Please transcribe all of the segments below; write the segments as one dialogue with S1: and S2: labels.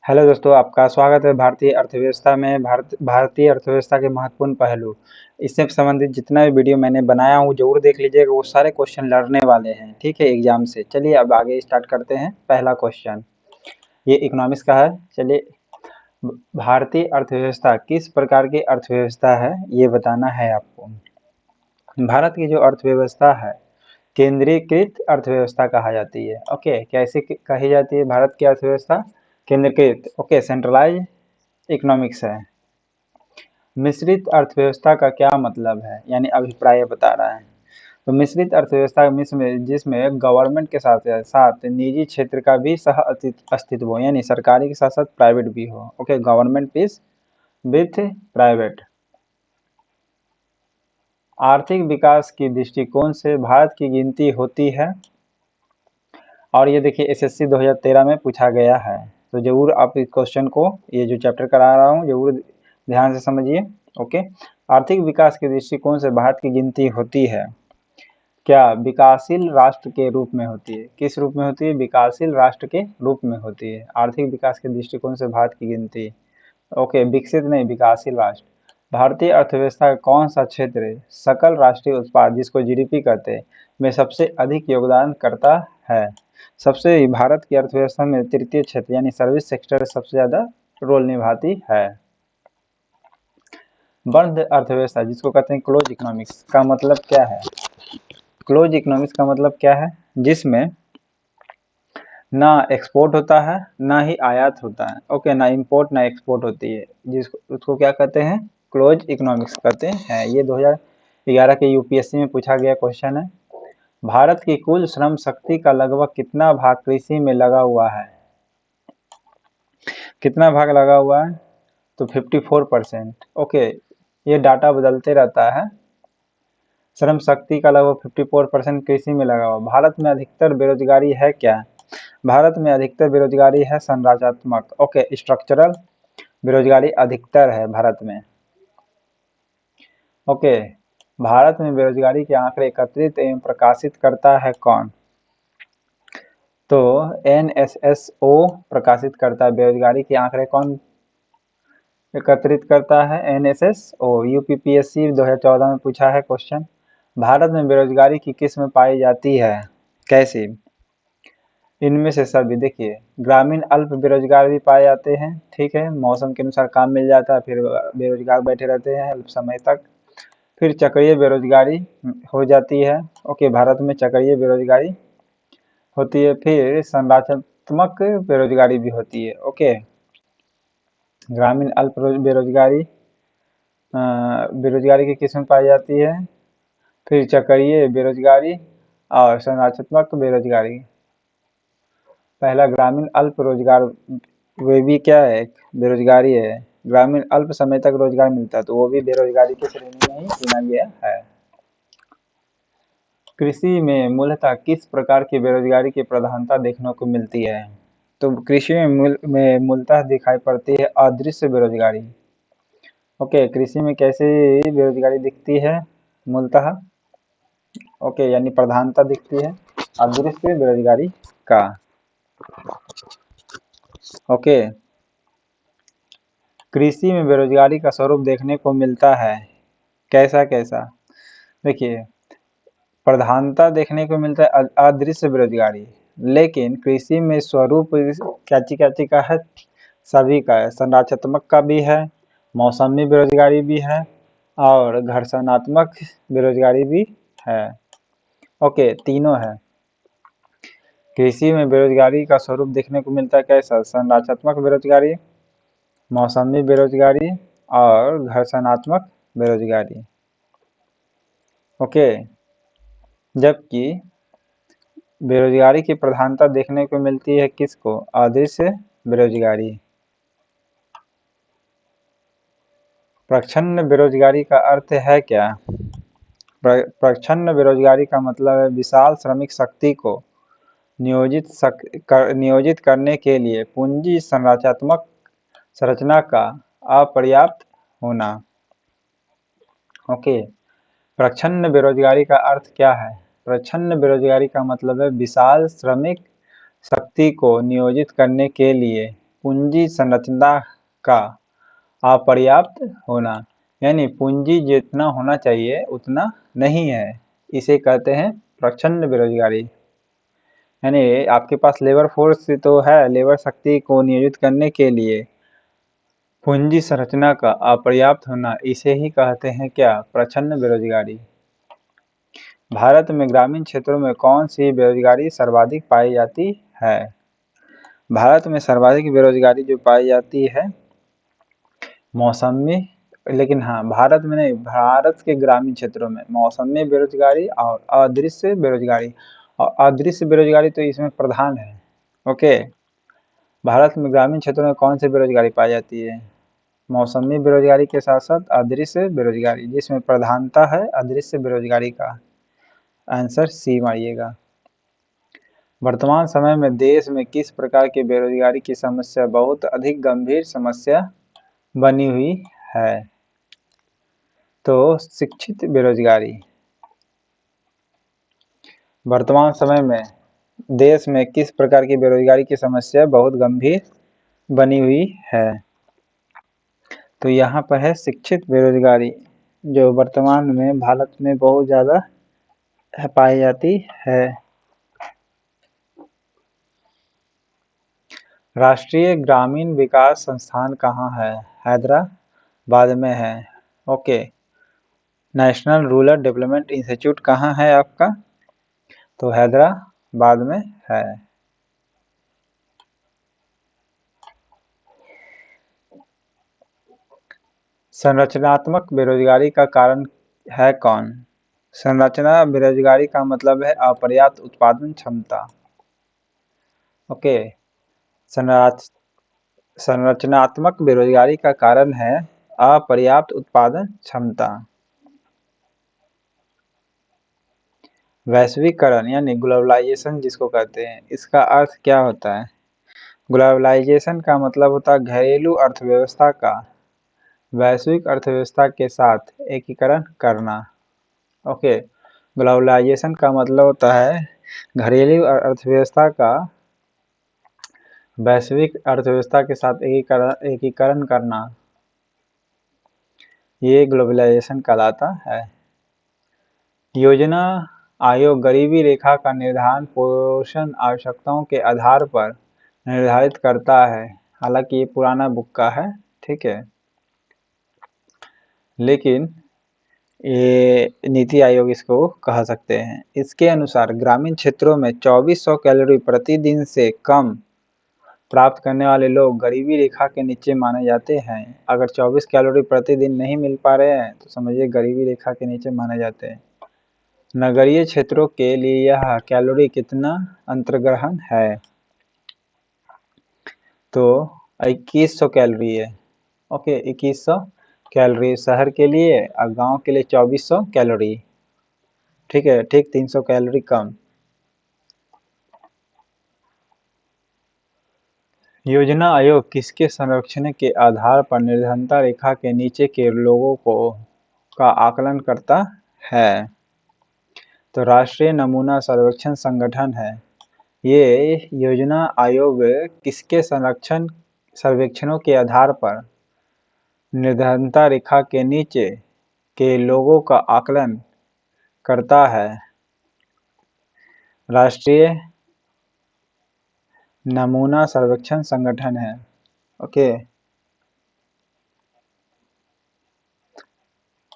S1: Hello दोस्तों, आपका स्वागत है भारतीय अर्थव्यवस्था में। भारतीय अर्थव्यवस्था के महत्वपूर्ण पहलू, इससे संबंधित जितना भी वीडियो मैंने बनाया हूँ ज़रूर देख लीजिएगा। वो सारे क्वेश्चन लड़ने वाले हैं, ठीक है, एग्जाम से। चलिए अब आगे स्टार्ट करते हैं। पहला क्वेश्चन ये इकोनॉमिक्स का है। चलिए, भारतीय अर्थव्यवस्था किस प्रकार की अर्थव्यवस्था है ये बताना है आपको। भारत की जो अर्थव्यवस्था है केंद्रीकृत अर्थव्यवस्था कहा जाती है। ओके, कैसे कही जाती है भारत की अर्थव्यवस्था? केंद्रीकृत। ओके, सेंट्रलाइज इकोनॉमिक्स है। मिश्रित अर्थव्यवस्था का क्या मतलब है, यानी अभिप्राय बता रहा है। तो मिश्रित अर्थव्यवस्था जिसमें गवर्नमेंट के साथ साथ निजी क्षेत्र का भी सह अस्तित्व हो, यानी सरकारी के साथ साथ प्राइवेट भी हो। Okay, government peace with private. आर्थिक विकास की दृष्टिकोण से भारत की गिनती होती है, और ये देखिए एसएससी 2013 में पूछा गया है। तो जरूर आप इस क्वेश्चन को, ये जो चैप्टर करा रहा हूँ, जरूर ध्यान से समझिए। ओके, आर्थिक विकास के दृष्टिकोण से भारत की गिनती होती है। क्या विकासशील राष्ट्र के रूप में होती है? किस रूप में होती है? विकासशील राष्ट्र के रूप में होती है। आर्थिक विकास के दृष्टिकोण से भारत की गिनती, ओके, विकसित नहीं, विकासशील राष्ट्र। भारतीय अर्थव्यवस्था का कौन सा क्षेत्र सकल राष्ट्रीय उत्पाद, जिसको जीडीपी कहते हैं, में सबसे अधिक योगदान करता है? सबसे भारत की अर्थव्यवस्था में तृतीय क्षेत्र यानी सर्विस सेक्टर सबसे ज्यादा रोल निभाती है। बंद अर्थव्यवस्था, जिसको कहते हैं क्लोज इकोनॉमिक्स, का मतलब क्या है? क्लोज इकोनॉमिक्स का मतलब क्या है? जिसमें ना एक्सपोर्ट होता है ना ही आयात होता है। ओके, ना इंपोर्ट ना एक्सपोर्ट होती है, जिसको उसको क्या कहते हैं? क्लोज इकोनॉमिक्स कहते हैं। ये 2011 के यूपीएससी में पूछा गया क्वेश्चन है। भारत की कुल श्रम शक्ति का लगभग कितना भाग कृषि में लगा हुआ है? कितना भाग लगा हुआ है? तो 54%। ओके, ये डाटा बदलते रहता है। श्रम शक्ति का लगभग 54% कृषि में लगा हुआ। भारत में अधिकतर बेरोजगारी है क्या? भारत में अधिकतर बेरोजगारी है संरचनात्मक। ओके, स्ट्रक्चरल बेरोजगारी अधिकतर है भारत में। ओके, भारत में बेरोजगारी के आंकड़े एकत्रित एवं प्रकाशित करता है कौन? तो एनएसएसओ प्रकाशित करता है। बेरोजगारी के आंकड़े कौन एकत्रित करता है? एनएसएसओ। यूपीपीएससी 2014 में पूछा है क्वेश्चन। भारत में बेरोजगारी की किस्म पाई जाती है? कैसी? इनमें से सभी। देखिए, ग्रामीण अल्प बेरोजगार भी पाए जाते हैं, ठीक है, मौसम के अनुसार काम मिल जाता है, फिर बेरोजगार बैठे रहते हैं अल्प समय तक। फिर चक्रीय बेरोजगारी हो जाती है। ओके, भारत में चक्रीय बेरोजगारी होती है। फिर संरचनात्मक बेरोजगारी भी होती है। ओके, ग्रामीण अल्प बेरोजगारी बेरोजगारी की किस्म पाई जाती है। फिर चक्रीय बेरोजगारी और संरचनात्मक बेरोजगारी। पहला ग्रामीण अल्प रोजगार, वे भी क्या है? बेरोजगारी है। ग्रामीण अल्प समय तक रोजगार मिलता है, तो वो भी बेरोजगारी की श्रेणी में ही गिना गया है। कृषि में मूलतः किस प्रकार की बेरोजगारी की प्रधानता देखने को मिलती है? तो कृषि में मूलतः दिखाई पड़ती है अदृश्य बेरोजगारी। ओके, कृषि में कैसे बेरोजगारी दिखती है मूलतः? ओके, यानी प्रधानता दिखती है अदृश्य बेरोजगारी का। ओके, कृषि में बेरोजगारी का स्वरूप देखने को मिलता है। कैसा कैसा? देखिए, प्रधानता देखने को मिलता है अदृश्य बेरोजगारी, लेकिन कृषि में स्वरूप क्या का है? सभी का है। संरचनात्मक का भी है, मौसमी बेरोजगारी भी है, और घर्षणात्मक बेरोजगारी भी है। ओके, तीनों है। कृषि में बेरोजगारी का स्वरूप देखने को मिलता है कैसा? संरचनात्मक बेरोजगारी, मौसमी बेरोजगारी और घर्षणात्मक बेरोजगारी। ओके, जबकि बेरोजगारी की प्रधानता देखने को मिलती है किसको? अदृश्य बेरोजगारी। प्रच्छन्न बेरोजगारी का अर्थ है क्या? प्रच्छन्न बेरोजगारी का मतलब है विशाल श्रमिक शक्ति को नियोजित करने के लिए पूंजी संरचनात्मक संरचना का अपर्याप्त होना। ओके, प्रच्छन्न बेरोजगारी का अर्थ क्या है? प्रच्छन्न बेरोजगारी का मतलब है विशाल श्रमिक शक्ति को नियोजित करने के लिए पूंजी संरचना का अपर्याप्त होना, यानी पूंजी जितना होना चाहिए उतना नहीं है, इसे कहते हैं प्रचंड बेरोजगारी। यानी आपके पास लेबर फोर्स तो है, लेबर शक्ति को नियोजित करने के लिए पूंजी संरचना का अपर्याप्त होना, इसे ही कहते हैं क्या, प्रचंड बेरोजगारी। भारत में ग्रामीण क्षेत्रों में कौन सी बेरोजगारी सर्वाधिक पाई जाती है? भारत में सर्वाधिक बेरोजगारी जो पाई जाती है मौसमी, लेकिन हाँ भारत में नहीं, भारत के ग्रामीण क्षेत्रों में मौसमी बेरोजगारी और अदृश्य बेरोजगारी, और अदृश्य बेरोजगारी तो इसमें प्रधान है। ओके, भारत में ग्रामीण क्षेत्रों में कौन सी बेरोजगारी पाई जाती है? मौसमी बेरोजगारी के साथ साथ अदृश्य बेरोजगारी, जिसमें प्रधानता है अदृश्य बेरोजगारी का। आंसर सी मारिएगा। वर्तमान समय में देश में किस प्रकार की बेरोजगारी की समस्या बहुत अधिक गंभीर समस्या बनी हुई है? तो शिक्षित बेरोजगारी। वर्तमान समय में देश में किस प्रकार की बेरोजगारी की समस्या बहुत गंभीर बनी हुई है? तो यहाँ पर है शिक्षित बेरोजगारी, जो वर्तमान में भारत में बहुत ज़्यादा पाई जाती है। राष्ट्रीय ग्रामीण विकास संस्थान कहाँ है? हैदराबाद में है। Okay, national rural development institute कहाँ है आपका? तो हैदराबाद में है। संरचनात्मक बेरोजगारी का कारण है कौन? संरचना बेरोजगारी का मतलब है अपर्याप्त उत्पादन क्षमता। ओके, संरचनात्मक बेरोजगारी का कारण है अपर्याप्त उत्पादन क्षमता। वैश्वीकरण यानी ग्लोबलाइजेशन जिसको कहते हैं, इसका अर्थ क्या होता है? ग्लोबलाइजेशन का मतलब होता है घरेलू अर्थव्यवस्था का वैश्विक अर्थव्यवस्था के साथ एकीकरण करना। ओके, ग्लोबलाइजेशन का मतलब होता है घरेलू अर्थव्यवस्था का वैश्विक अर्थव्यवस्था के साथ एकीकरण करना, ये ग्लोबलाइजेशन कहलाता है। योजना आयोग गरीबी रेखा का निर्धारण पोषण आवश्यकताओं के आधार पर निर्धारित करता है। हालांकि ये पुराना बुक का है, ठीक है, लेकिन ये नीति आयोग इसको कह सकते हैं। इसके अनुसार ग्रामीण क्षेत्रों में 2400 कैलोरी प्रतिदिन से कम प्राप्त करने वाले लोग गरीबी रेखा के नीचे माने जाते हैं। अगर 24 कैलोरी प्रतिदिन नहीं मिल पा रहे हैं तो समझिए गरीबी रेखा के नीचे माने जाते हैं। नगरीय क्षेत्रों के लिए यह कैलोरी कितना अंतर्ग्रहण है? तो 2100 कैलोरी है। ओके, 2100 कैलोरी शहर के लिए और गांव के लिए 2400 कैलोरी, ठीक है, ठीक 300 कैलोरी कम। योजना आयोग किसके संरक्षण के आधार पर निर्धनता रेखा के नीचे के लोगों का आकलन करता है? तो राष्ट्रीय नमूना सर्वेक्षण संगठन है। ये योजना आयोग किसके सर्वेक्षणों के आधार पर निर्धनता रेखा के नीचे के लोगों का आकलन करता है? राष्ट्रीय नमूना सर्वेक्षण संगठन है। ओके,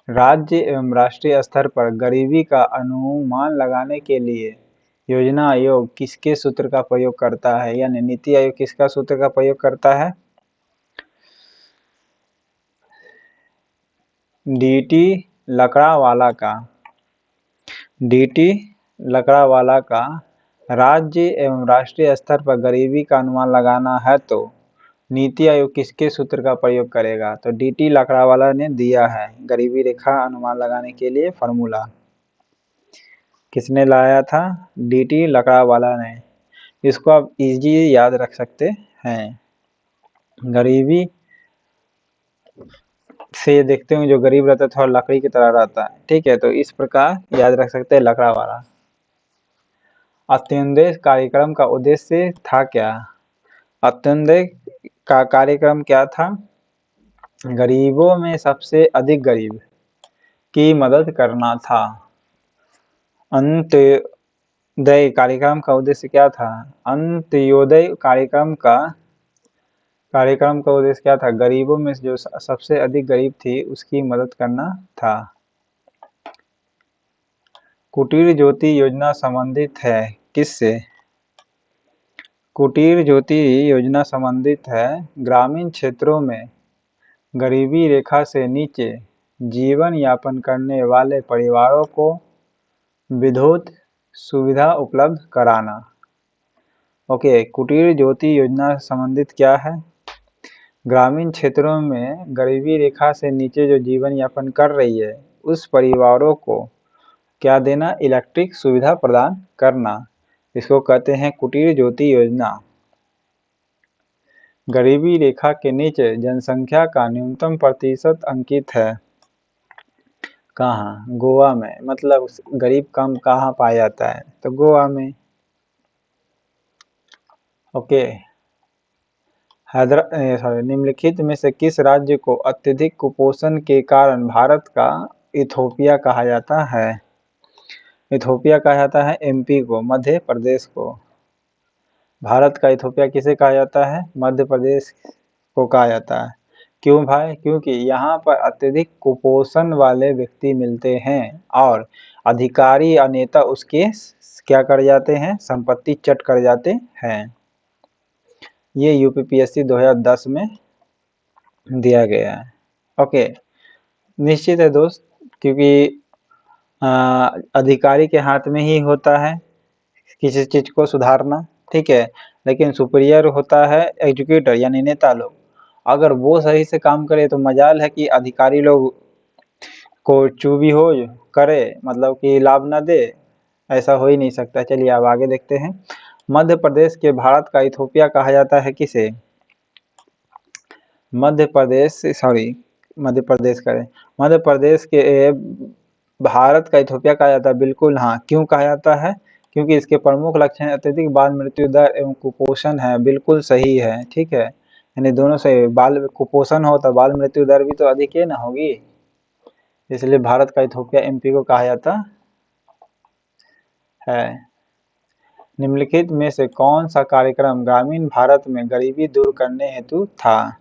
S1: राज्य एवं राष्ट्रीय स्तर पर गरीबी का अनुमान लगाने के लिए योजना आयोग किसके सूत्र का प्रयोग करता है? यानी नीति आयोग किसका सूत्र का प्रयोग करता है? डीटी लकड़ावाला का। डीटी लकड़ावाला का राज्य एवं राष्ट्रीय स्तर पर गरीबी का अनुमान लगाना है तो नीति आयोग किसके सूत्र का प्रयोग करेगा? तो डीटी लकड़ावाला ने दिया है गरीबी रेखा अनुमान लगाने के लिए फॉर्मूला। किसने लाया था? डीटी लकड़ावाला ने। इसको आप इजी याद रख सकते हैं। गरीबी से देखते हैं जो गरीब रहता है थोड़ा लकड़ी की तरह रहता है, ठीक है, तो इस प्रकार याद रख सकते हैं लकड़ावाला। अंत्योदय कार्यक्रम का उद्देश्य था क्या? अंत्योदय का कार्यक्रम क्या था? गरीबों में सबसे अधिक गरीब की मदद करना था। अंत्योदय कार्यक्रम का उद्देश्य क्या था? अंत्योदय कार्यक्रम का उद्देश्य क्या था? गरीबों में जो सबसे अधिक गरीब थी उसकी मदद करना था। कुटीर ज्योति योजना संबंधित है किससे? कुटीर ज्योति योजना संबंधित है ग्रामीण क्षेत्रों में गरीबी रेखा से नीचे जीवन यापन करने वाले परिवारों को विद्युत सुविधा उपलब्ध कराना। ओके, कुटीर ज्योति योजना संबंधित क्या है? ग्रामीण क्षेत्रों में गरीबी रेखा से नीचे जो जीवन यापन कर रही है उस परिवारों को क्या देना? इलेक्ट्रिक सुविधा प्रदान करना। इसको कहते हैं कुटीर ज्योति योजना। गरीबी रेखा के नीचे जनसंख्या का न्यूनतम प्रतिशत अंकित है कहाँ? गोवा में। मतलब गरीब कम कहाँ पाया जाता है? तो गोवा में। ओके, निम्नलिखित में से किस राज्य को अत्यधिक कुपोषण के कारण भारत का इथोपिया कहा जाता है? इथोपिया कहा जाता है एमपी को, मध्य प्रदेश को। भारत का इथोपिया किसे कहा जाता है? मध्य प्रदेश को कहा जाता है। क्यों भाई? क्योंकि यहाँ पर अत्यधिक कुपोषण वाले व्यक्ति मिलते हैं और अधिकारी और नेता उसके क्या कर जाते हैं? संपत्ति चट कर जाते हैं। ये यूपीपीएससी 2010 में दिया गया है। ओके, निश्चित है दोस्त, क्योंकि अधिकारी के हाथ में ही होता है किसी चीज को सुधारना, ठीक है, लेकिन सुपीरियर होता है एजुकेटर यानी नेता लोग। अगर वो सही से काम करे तो मजाल है कि अधिकारी लोग को चूभी हो करे, मतलब कि लाभ ना दे, ऐसा हो ही नहीं सकता। चलिए अब आगे देखते हैं। मध्य प्रदेश के भारत का इथोपिया कहा जाता है किसे? मध्य प्रदेश के भारत का इथोपिया कहा जाता है। बिल्कुल हाँ। क्यों कहा जाता है? क्योंकि इसके प्रमुख लक्षण अत्यधिक बाल मृत्यु दर एवं कुपोषण है। बिल्कुल सही है, ठीक है, यानी दोनों से बाल कुपोषण हो तो बाल मृत्यु दर भी तो अधिक ही ना होगी, इसलिए भारत का इथोपिया एमपी को कहा जाता है। निम्नलिखित में से कौन सा कार्यक्रम ग्रामीण भारत में गरीबी दूर करने हेतु था?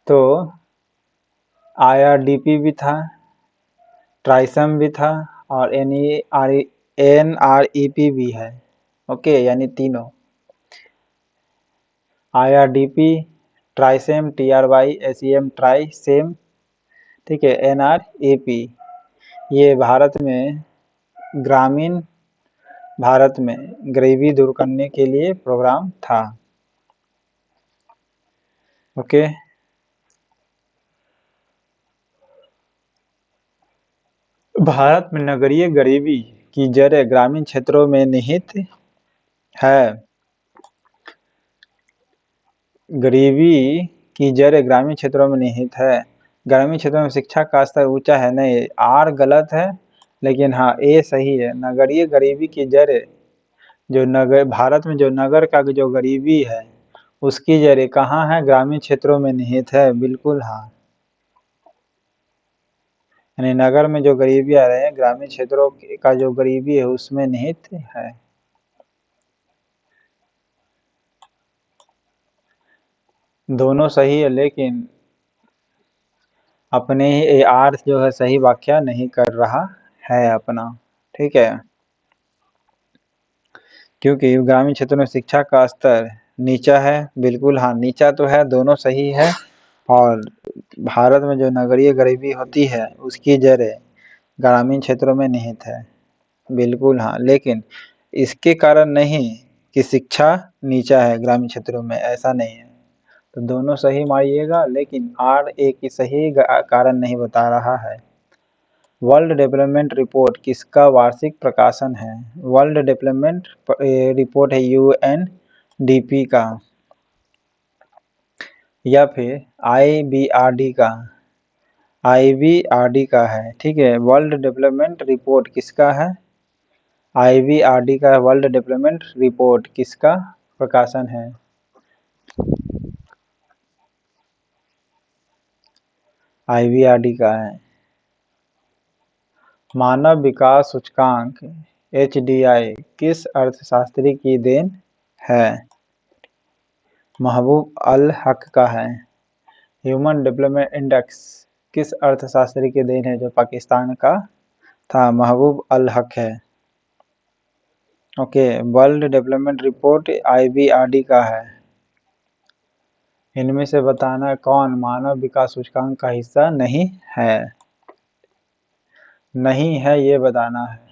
S1: तो IRDP भी था, ट्राइसम भी था और NREP भी है। ओके, यानी तीनों IRDP, ट्राइसेम TRY, SEM ट्राइसेम, ठीक है, NREP, ये भारत में ग्रामीण भारत में गरीबी दूर करने के लिए प्रोग्राम था। ओके, भारत में नगरीय गरीबी की जड़ ग्रामीण क्षेत्रों में निहित है। गरीबी की जड़ ग्रामीण क्षेत्रों में निहित है। ग्रामीण क्षेत्रों में शिक्षा का स्तर ऊंचा है। नहीं, आर गलत है, लेकिन हाँ ए सही है। नगरीय गरीबी की जड़ जो नगर भारत में जो नगर का जो गरीबी है उसकी जड़ कहाँ है? ग्रामीण क्षेत्रों में निहित है। बिल्कुल हाँ, यानी नगर में जो गरीबी आ रहे हैं ग्रामीण क्षेत्रों का जो गरीबी है उसमें निहित है। दोनों सही है, लेकिन अपने ही आर जो है सही व्याख्या नहीं कर रहा है अपना, ठीक है, क्योंकि ग्रामीण क्षेत्रों में शिक्षा का स्तर नीचा है। बिल्कुल हाँ, नीचा तो है, दोनों सही है। और भारत में जो नगरीय गरीबी होती है उसकी जड़ ग्रामीण क्षेत्रों में निहित है। बिल्कुल हाँ, लेकिन इसके कारण नहीं कि शिक्षा नीचा है ग्रामीण क्षेत्रों में, ऐसा नहीं है। तो दोनों सही मानिएगा, लेकिन आर एक ही सही कारण नहीं बता रहा है। वर्ल्ड डेवलपमेंट रिपोर्ट किसका वार्षिक प्रकाशन है? वर्ल्ड डेवलपमेंट रिपोर्ट है UNDP का या फिर IBRD का? IBRD का है, ठीक है। वर्ल्ड डेवलपमेंट रिपोर्ट किसका है? IBRD का वर्ल्ड डेवलपमेंट रिपोर्ट किसका प्रकाशन है? IVRD का है। मानव विकास सूचकांक HDI किस अर्थशास्त्री की देन है? महबूब अल हक का है। ह्यूमन डेवलपमेंट इंडेक्स किस अर्थशास्त्री की देन है? जो पाकिस्तान का था, महबूब अल हक है। Okay, world development report IVRD का है। इनमें से बताना कौन मानव विकास सूचकांक का हिस्सा नहीं है? नहीं है ये बताना है।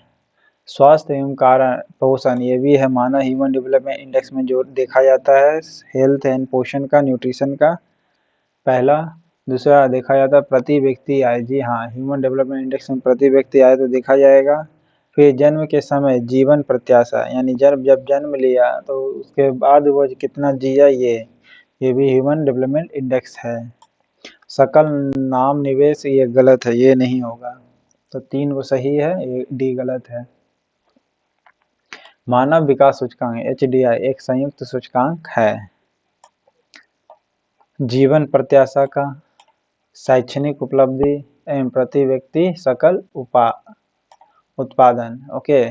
S1: स्वास्थ्य एवं कारण पोषण ये भी है। मानव ह्यूमन डेवलपमेंट इंडेक्स में जो देखा जाता है हेल्थ एंड पोषण का, न्यूट्रिशन का पहला। दूसरा देखा जाता है प्रति व्यक्ति आय। जी हाँ, ह्यूमन डेवलपमेंट इंडेक्स में प्रति व्यक्ति आय तो देखा जाएगा। फिर जन्म के समय जीवन प्रत्याशा, यानी जब जन्म लिया तो उसके बाद वो कितना जिया, ये भी ह्यूमन डेवलपमेंट इंडेक्स है। सकल नाम निवेश ये गलत है, ये नहीं होगा। तो 3 वो सही है, ये डी गलत है। मानव विकास सूचकांक HDI एक संयुक्त सूचकांक है। जीवन प्रत्याशा का, शैक्षणिक उपलब्धि एवं प्रति व्यक्ति सकल उत्पादन। ओके,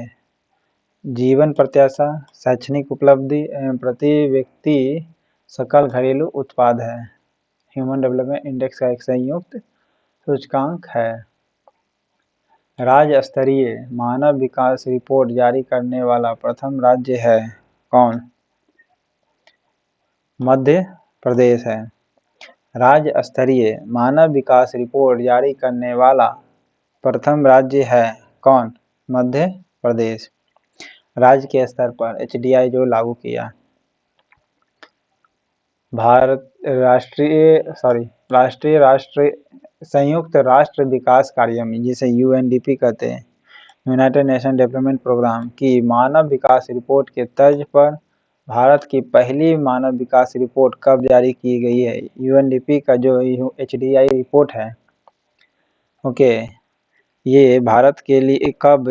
S1: जीवन प्रत्याशा, शैक्षणिक उपलब्धि एवं प्रति व्यक्ति सकल घरेलू उत्पाद है। ह्यूमन डेवलपमेंट इंडेक्स का एक संयुक्त सूचकांक है। राज्य स्तरीय मानव विकास रिपोर्ट जारी करने वाला प्रथम राज्य है कौन? मध्य प्रदेश है। राज्य स्तरीय मानव विकास रिपोर्ट जारी करने वाला प्रथम राज्य है कौन? मध्य प्रदेश। राज्य के स्तर पर HDI जो लागू किया। राष्ट्रीय संयुक्त राष्ट्र विकास कार्यक्रम जिसे UNDP कहते हैं, यूनाइटेड नेशन डेवलपमेंट प्रोग्राम की मानव विकास रिपोर्ट के तर्ज पर भारत की पहली मानव विकास रिपोर्ट कब जारी की गई है? UNDP का जो HDI रिपोर्ट है, ओके, ये भारत के लिए कब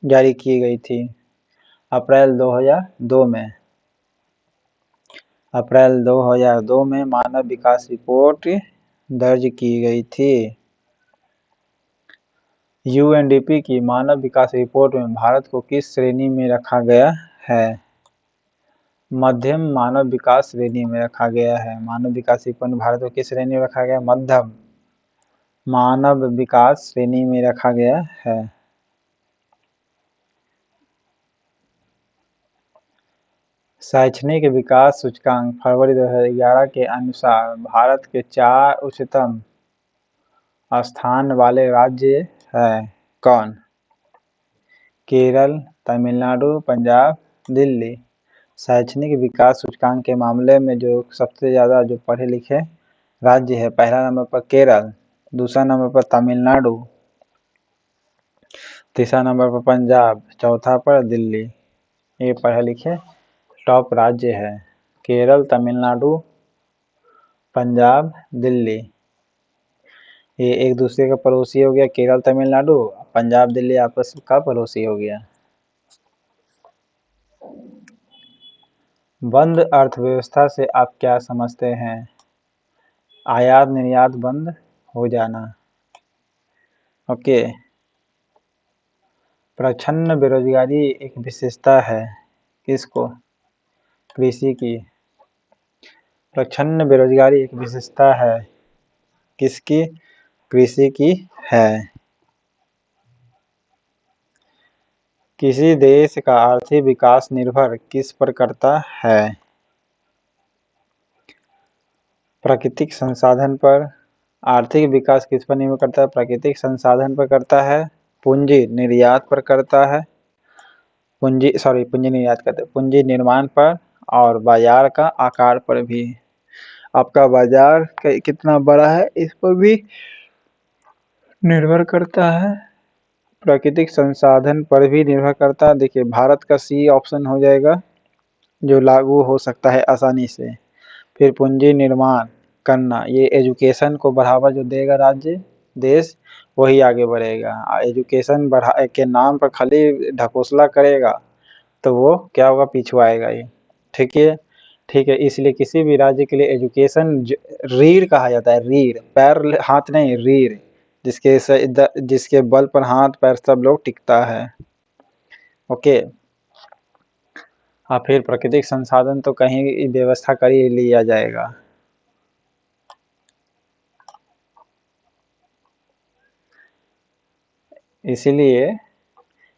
S1: जारी की गई थी? अप्रैल 2002 में। अप्रैल 2002 में मानव विकास रिपोर्ट दर्ज की गई थी। UNDP की मानव विकास रिपोर्ट में भारत को किस श्रेणी में रखा गया है? मध्यम मानव विकास श्रेणी में रखा गया है। मानव विकास रिपोर्ट में भारत को किस श्रेणी में रखा गया? मध्यम मानव विकास श्रेणी में रखा गया है। शैक्षणिक विकास सूचकांक फरवरी 2011 के अनुसार भारत के 4 उच्चतम स्थान वाले राज्य हैं कौन? केरल, तमिलनाडु, पंजाब, दिल्ली। शैक्षणिक विकास सूचकांक के मामले में जो सबसे ज़्यादा जो पढ़े लिखे राज्य है, पहला नंबर पर केरल, दूसरा नंबर पर तमिलनाडु, तीसरा नंबर पर पंजाब, चौथा पर दिल्ली। ये पढ़े लिखे टॉप राज्य है। केरल, तमिलनाडु, पंजाब, दिल्ली। ये एक दूसरे का पड़ोसी हो गया। केरल तमिलनाडु, पंजाब दिल्ली आपस का पड़ोसी हो गया। बंद अर्थव्यवस्था से आप क्या समझते हैं? आयात निर्यात बंद हो जाना। ओके, प्रच्छन्न बेरोजगारी एक विशेषता है किसको? कृषि की। प्रच्छन्न बेरोजगारी एक विशेषता है किसकी? कृषि की है। किसी देश का आर्थिक विकास निर्भर किस पर करता है? प्राकृतिक संसाधन पर। आर्थिक विकास किस पर निर्भर करता है? प्राकृतिक संसाधन पर करता है। पूंजी निर्यात पर करता है। पूंजी निर्यात करता है, पूंजी निर्माण पर और बाजार का आकार पर भी। आपका बाजार कितना बड़ा है इस पर भी निर्भर करता है। प्राकृतिक संसाधन पर भी निर्भर करता है। देखिए, भारत का C ऑप्शन हो जाएगा जो लागू हो सकता है आसानी से। फिर पूंजी निर्माण करना, ये एजुकेशन को बढ़ावा जो देगा राज्य देश वही आगे बढ़ेगा। एजुकेशन के नाम पर खाली ढकोसला करेगा तो वो क्या होगा? पिछुआएगा ये। ठीक है, ठीक है, इसलिए किसी भी राज्य के लिए एजुकेशन रीढ़ कहा जाता है, रीढ़, पैर हाथ नहीं, रीढ़, जिसके बल पर हाथ पैर सब लोग टिकता है। ओके। फिर प्राकृतिक संसाधन तो कहीं व्यवस्था कर ही लिया जाएगा। इसीलिए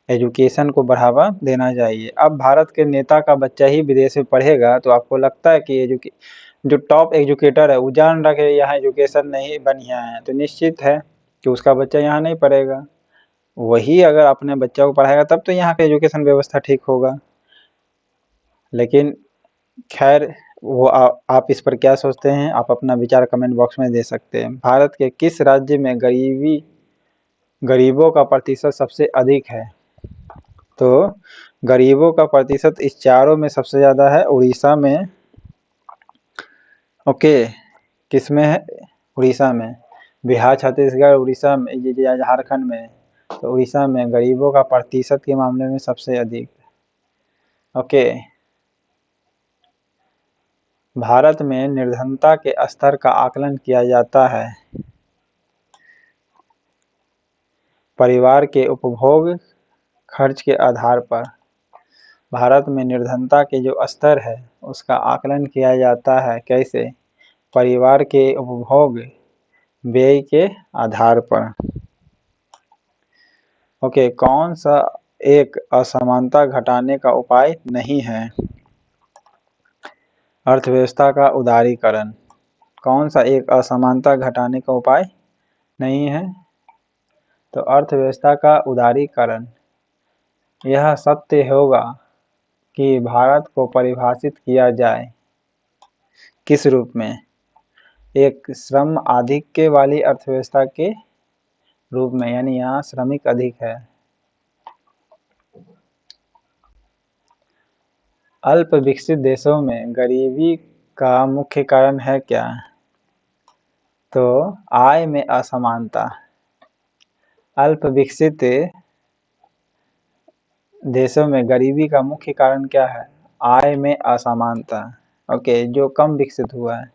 S1: एजुकेशन को बढ़ावा देना चाहिए। अब भारत के नेता का बच्चा ही विदेश में पढ़ेगा तो आपको लगता है कि जो टॉप एजुकेटर है वो जान रहा है यहाँ एजुकेशन नहीं बढ़िया है, तो निश्चित है कि उसका बच्चा यहाँ नहीं पढ़ेगा। वही अगर अपने बच्चा को पढ़ाएगा तब तो यहाँ का एजुकेशन व्यवस्था ठीक होगा। लेकिन खैर वो आप इस पर क्या सोचते हैं, आप अपना विचार कमेंट बॉक्स में दे सकते हैं। भारत के किस राज्य में गरीबों का प्रतिशत सबसे अधिक है? तो गरीबों का प्रतिशत इस चारों में सबसे ज़्यादा है उड़ीसा में। ओके, किस में है? उड़ीसा में। बिहार, छत्तीसगढ़, उड़ीसा में, ये झारखंड में, तो उड़ीसा में गरीबों का प्रतिशत के मामले में सबसे अधिक। ओके। भारत में निर्धनता के स्तर का आकलन किया जाता है परिवार के उपभोग खर्च के आधार पर। भारत में निर्धनता के जो स्तर है उसका आकलन किया जाता है कैसे? परिवार के उपभोग व्यय के आधार पर। ओके, कौन सा एक असमानता घटाने का उपाय नहीं है? अर्थव्यवस्था का उदारीकरण। कौन सा एक असमानता घटाने का उपाय नहीं है? तो अर्थव्यवस्था का उदारीकरण। यह सत्य होगा कि भारत को परिभाषित किया जाए किस रूप में? एक श्रम आधिक्य वाली अर्थव्यवस्था के रूप में, यानी यहाँ श्रमिक अधिक है। अल्प विकसित देशों में गरीबी का मुख्य कारण है क्या? तो आय में असमानता। अल्प विकसित देशों में गरीबी का मुख्य कारण क्या है? आय में असमानता। ओके, जो कम विकसित हुआ है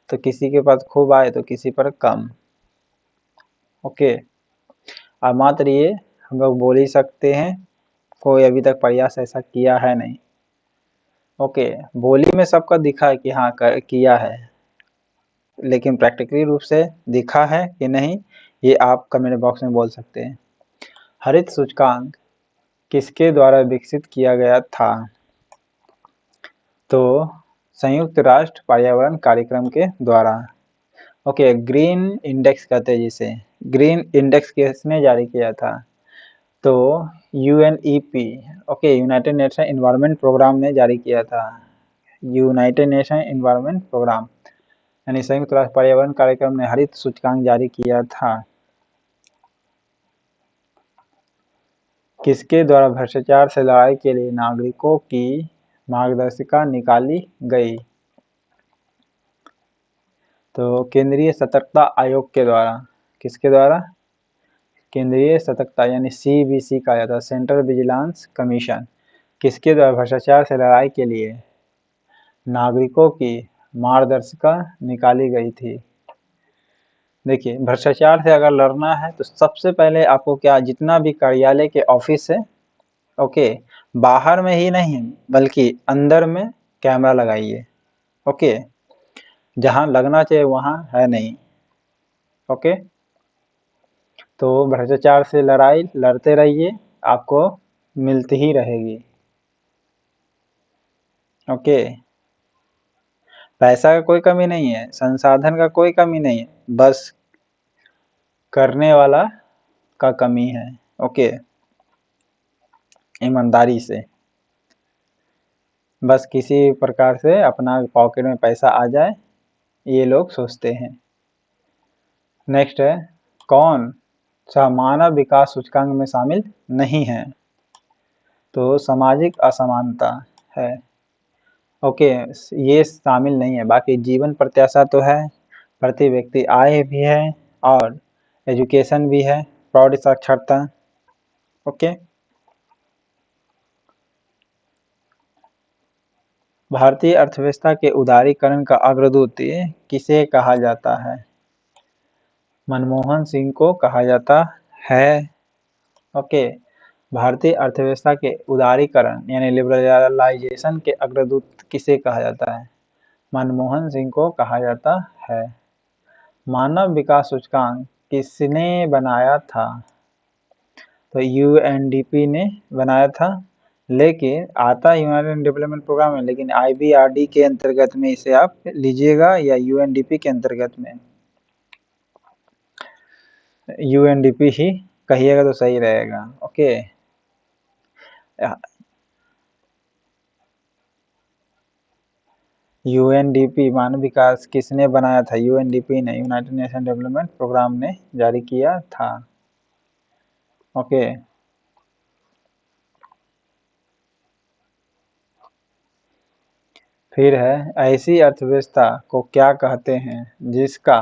S1: तो किसी के पास खूब आय तो किसी पर कम। ओके, अब मात्र ये हम लोग बोल ही सकते हैं, कोई अभी तक प्रयास ऐसा किया है नहीं। ओके, बोली में सबका दिखा है कि हाँ किया है, लेकिन प्रैक्टिकली रूप से दिखा है कि नहीं ये आप कमेंट बॉक्स में बोल सकते हैं। हरित सूचकांक किसके द्वारा विकसित किया गया था? तो संयुक्त राष्ट्र पर्यावरण कार्यक्रम के द्वारा। ओके, ग्रीन इंडेक्स कहते हैं जिसे। ग्रीन इंडेक्स किसने जारी किया था? तो UNEP, okay, United Nation Environment Programme ने जारी किया था। यूनाइटेड नेशन एनवायरनमेंट प्रोग्राम यानी संयुक्त राष्ट्र पर्यावरण कार्यक्रम ने हरित सूचकांक जारी किया था। किसके द्वारा भ्रष्टाचार से लड़ाई के लिए नागरिकों की मार्गदर्शिका निकाली गई? तो केंद्रीय सतर्कता आयोग के द्वारा। किसके द्वारा? केंद्रीय सतर्कता यानी सीबीसी कहा जाता है, सेंट्रल विजिलेंस कमीशन। किसके द्वारा भ्रष्टाचार से लड़ाई के लिए नागरिकों की मार्गदर्शिका निकाली गई थी? देखिए, भ्रष्टाचार से अगर लड़ना है तो सबसे पहले आपको क्या, जितना भी कार्यालय के ऑफिस है, ओके, बाहर में ही नहीं बल्कि अंदर में कैमरा लगाइए। ओके, जहां लगना चाहिए वहां है नहीं। ओके, तो भ्रष्टाचार से लड़ाई लड़ते रहिए, आपको मिलती ही रहेगी। ओके, पैसा का कोई कमी नहीं है, संसाधन का कोई कमी नहीं है, बस करने वाला का कमी है। ओके, ईमानदारी से, बस किसी प्रकार से अपना पॉकेट में पैसा आ जाए ये लोग सोचते हैं। नेक्स्ट है, कौन सा मानव विकास सूचकांक में शामिल नहीं है? तो सामाजिक असमानता है। ओके, ये शामिल नहीं है, बाकी जीवन प्रत्याशा तो है, प्रति व्यक्ति आय भी है और एजुकेशन भी है, प्रौढ़ साक्षरता। ओके, भारतीय अर्थव्यवस्था के उदारीकरण का अग्रदूत किसे कहा जाता है? मनमोहन सिंह को कहा जाता है। ओके, भारतीय अर्थव्यवस्था के उदारीकरण यानी लिबरलाइजेशन के अग्रदूत किसे कहा जाता है? मनमोहन सिंह को कहा जाता है। मानव विकास सूचकांक किसने बनाया था? तो यूएनडीपी ने बनाया था, लेकिन आता यूनाइटेड डेवलपमेंट प्रोग्राम है, लेकिन आईबीआरडी के अंतर्गत में इसे आप लीजिएगा या यूएनडीपी के अंतर्गत में? यूएनडीपी ही कहिएगा तो सही रहेगा। ओके, यूएनडीपी मानव विकास किसने बनाया था? यूएनडीपी ने, यूनाइटेड नेशन डेवलपमेंट प्रोग्राम ने जारी किया था। ओके, फिर है, ऐसी अर्थव्यवस्था को क्या कहते हैं जिसका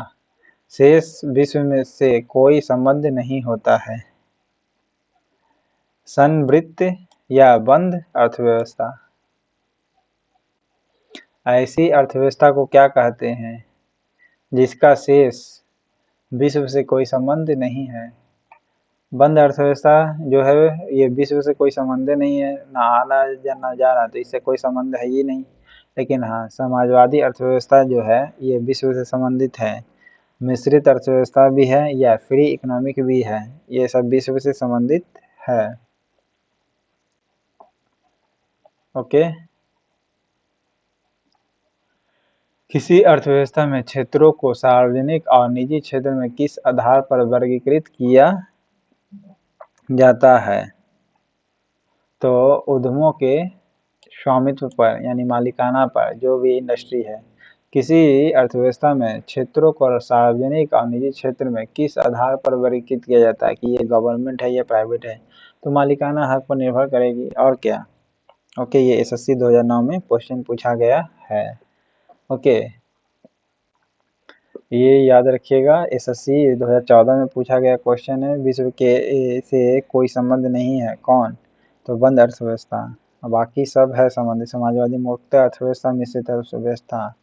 S1: शेष विश्व में से कोई संबंध नहीं होता है? संवृत्त या बंद अर्थव्यवस्था? ऐसी अर्थव्यवस्था को क्या कहते हैं जिसका शेष विश्व से कोई संबंध नहीं है? बंद अर्थव्यवस्था जो है ये विश्व से कोई संबंध नहीं है, ना आना या ना जाना, तो इससे कोई संबंध है ही नहीं। लेकिन हाँ, समाजवादी अर्थव्यवस्था जो है ये विश्व से संबंधित है। मिश्रित अर्थव्यवस्था भी है या फ्री इकोनॉमिक भी है, ये सब विश्व से संबंधित है। ओके, किसी अर्थव्यवस्था में क्षेत्रों को सार्वजनिक और निजी क्षेत्र में किस आधार पर वर्गीकृत किया जाता है? तो उद्यमों के स्वामित्व पर यानी मालिकाना पर, जो भी इंडस्ट्री है। किसी अर्थव्यवस्था में क्षेत्रों को सार्वजनिक और निजी क्षेत्र में किस आधार पर वर्गीकृत किया जाता है कि ये गवर्नमेंट है या प्राइवेट है? तो मालिकाना हक पर निर्भर करेगी, और क्या। ओके, ये एसएससी 2009 में क्वेश्चन पूछा गया है। ओके, ये याद रखिएगा, एसएससी 2014 में पूछा गया क्वेश्चन है। विश्व के से कोई संबंध नहीं है, कौन? तो बंद अर्थव्यवस्था। बाकी सब है संबंधित, समाजवादी, मुक्त अर्थव्यवस्था, मिश्रित अर्थव्यवस्था।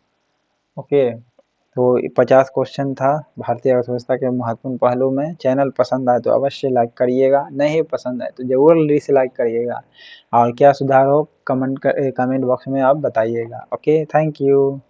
S1: ओके, तो 50 क्वेश्चन था भारतीय अर्थव्यवस्था के महत्वपूर्ण पहलू में। चैनल पसंद आए तो अवश्य लाइक करिएगा, नहीं पसंद आए तो जरूर डिसलाइक करिएगा, और क्या सुधार हो कमेंट बॉक्स में आप बताइएगा। Okay, thank you.